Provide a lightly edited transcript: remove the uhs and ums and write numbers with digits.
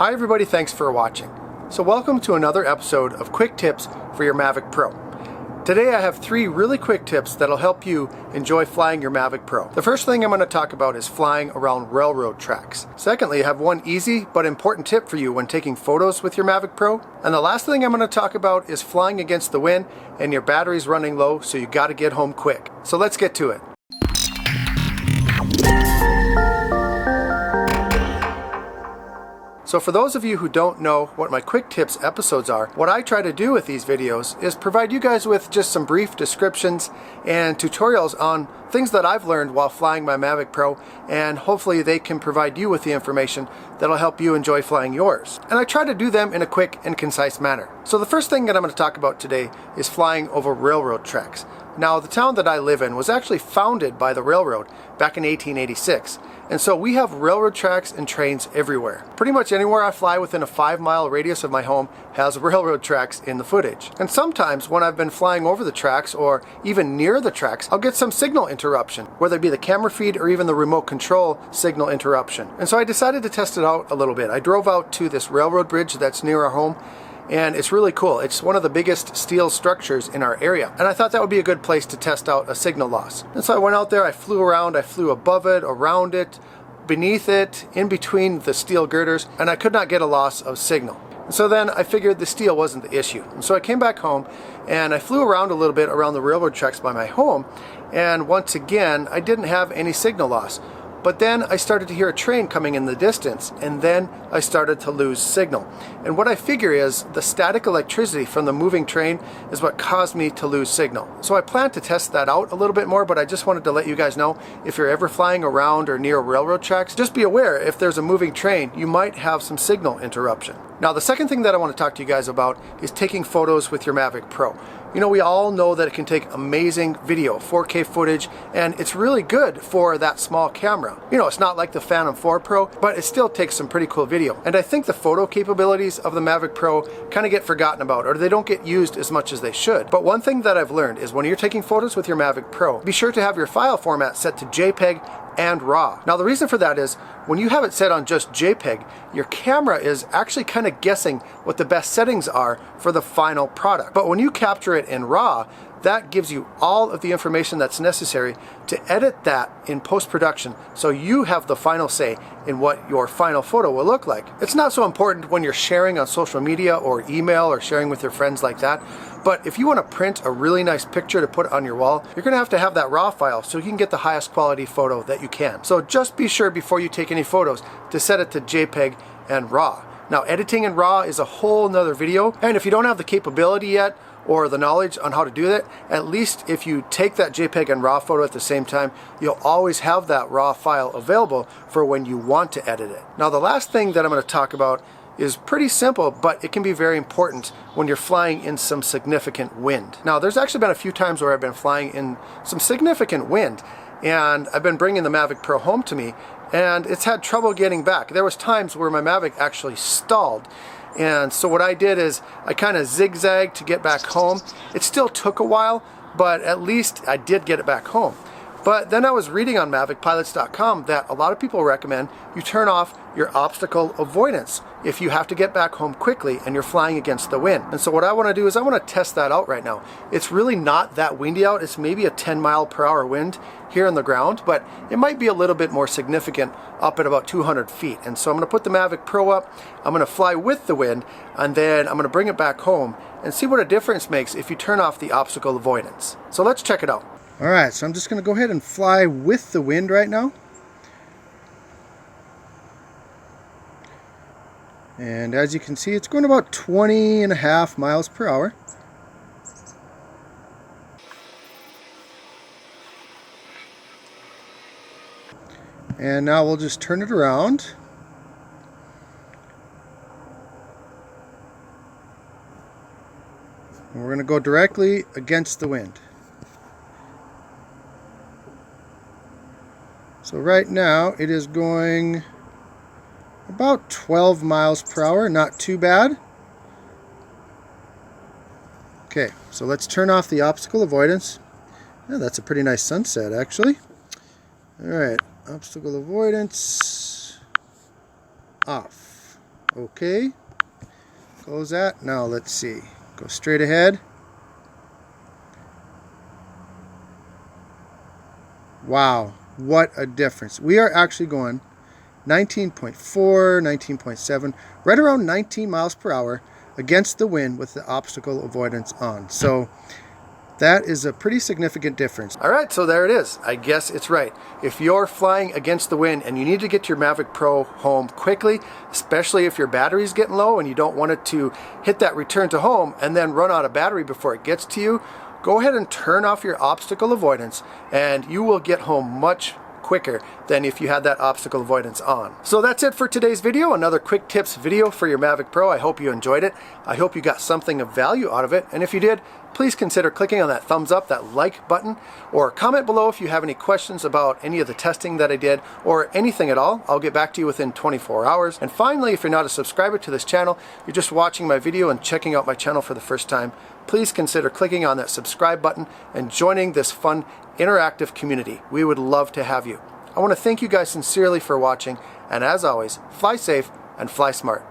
Hi everybody, thanks for watching. So welcome to another episode of Quick Tips for your Mavic Pro. Today I have 3 really quick tips that'll help you enjoy flying your Mavic Pro. The first thing I'm going to talk about is flying around railroad tracks. Secondly, I have one easy but important tip for you when taking photos with your Mavic Pro. And the last thing I'm going to talk about is flying against the wind and your battery's running low, so you got to get home quick. So let's get to it. So for those of you who don't know what my quick tips episodes are, what I try to do with these videos is provide you guys with just some brief descriptions and tutorials on things that I've learned while flying my Mavic Pro, and hopefully they can provide you with the information that'll help you enjoy flying yours. And I try to do them in a quick and concise manner. So the first thing that I'm going to talk about today is flying over railroad tracks. Now, the town that I live in was actually founded by the railroad back in 1886. And so we have railroad tracks and trains everywhere. Pretty much anywhere I fly within a 5-mile radius of my home has railroad tracks in the footage. And sometimes when I've been flying over the tracks or even near the tracks, I'll get some signal interruption, whether it be the camera feed or even the remote control signal interruption. And so I decided to test it out a little bit. I drove out to this railroad bridge that's near our home, and it's really cool. It's one of the biggest steel structures in our area, and I thought that would be a good place to test out a signal loss. And so I went out there, I flew around, I flew above it, around it, beneath it, in between the steel girders, and I could not get a loss of signal. And so then I figured the steel wasn't the issue. And so I came back home and I flew around a little bit around the railroad tracks by my home, and once again I didn't have any signal loss. But then I started to hear a train coming in the distance, and then I started to lose signal. And what I figure is the static electricity from the moving train is what caused me to lose signal. So I plan to test that out a little bit more, but I just wanted to let you guys know, if you're ever flying around or near railroad tracks, just be aware if there's a moving train, you might have some signal interruption. Now, the second thing that I want to talk to you guys about is taking photos with your Mavic Pro. You know, we all know that it can take amazing video, 4K footage, and it's really good for that small camera. You know, it's not like the Phantom 4 Pro, but it still takes some pretty cool video. And I think the photo capabilities of the Mavic Pro kind of get forgotten about, or they don't get used as much as they should. But one thing that I've learned is when you're taking photos with your Mavic Pro, be sure to have your file format set to JPEG and RAW. Now, the reason for that is when you have it set on just JPEG, your camera is actually kind of guessing what the best settings are for the final product. But when you capture it in RAW, that gives you all of the information that's necessary to edit that in post-production, so you have the final say in what your final photo will look like. It's not so important when you're sharing on social media or email or sharing with your friends like that, but if you want to print a really nice picture to put on your wall, you're going to have that RAW file so you can get the highest quality photo that you can. So just be sure before you take any photos to set it to JPEG and RAW. Now, editing in RAW is a whole nother video, and if you don't have the capability yet or the knowledge on how to do that, at least if you take that JPEG and RAW photo at the same time, you'll always have that RAW file available for when you want to edit it. Now, the last thing that I'm going to talk about is pretty simple, but it can be very important when you're flying in some significant wind. Now, there's actually been a few times where I've been flying in some significant wind, and I've been bringing the Mavic Pro home to me, and it's had trouble getting back. There was times where my Mavic actually stalled. And so what I did is I kind of zigzagged to get back home. It still took a while, but at least I did get it back home. But then I was reading on MavicPilots.com that a lot of people recommend you turn off your obstacle avoidance if you have to get back home quickly and you're flying against the wind. And so what I want to do is I want to test that out right now. It's really not that windy out. It's maybe a 10-mile-per-hour wind here on the ground, but it might be a little bit more significant up at about 200 feet. And so I'm going to put the Mavic Pro up, I'm going to fly with the wind, and then I'm going to bring it back home and see what a difference makes if you turn off the obstacle avoidance. So let's check it out. Alright, so I'm just going to go ahead and fly with the wind right now. And as you can see, it's going about 20.5 miles per hour. And now we'll just turn it around. And we're going to go directly against the wind. So right now it is going about 12 miles per hour, not too bad. Okay, so let's turn off the obstacle avoidance. Yeah, that's a pretty nice sunset actually. Alright, obstacle avoidance off. Okay. Close that. Now let's see. Go straight ahead. Wow, what a difference. We are actually going 19.4, 19.7, right around 19 miles per hour against the wind with the obstacle avoidance on. So that is a pretty significant difference. All right, so there it is. I guess it's right. If you're flying against the wind and you need to get your Mavic Pro home quickly, especially if your battery's getting low and you don't want it to hit that return to home and then run out of battery before it gets to you, go ahead and turn off your obstacle avoidance and you will get home much quicker than if you had that obstacle avoidance on. So that's it for today's video. Another quick tips video for your Mavic Pro. I hope you enjoyed it. I hope you got something of value out of it. And if you did, please consider clicking on that thumbs up, that like button, or comment below if you have any questions about any of the testing that I did or anything at all. I'll get back to you within 24 hours. And finally, if you're not a subscriber to this channel, you're just watching my video and checking out my channel for the first time, please consider clicking on that subscribe button and joining this fun interactive community. We would love to have you. I want to thank you guys sincerely for watching, and as always, fly safe and fly smart.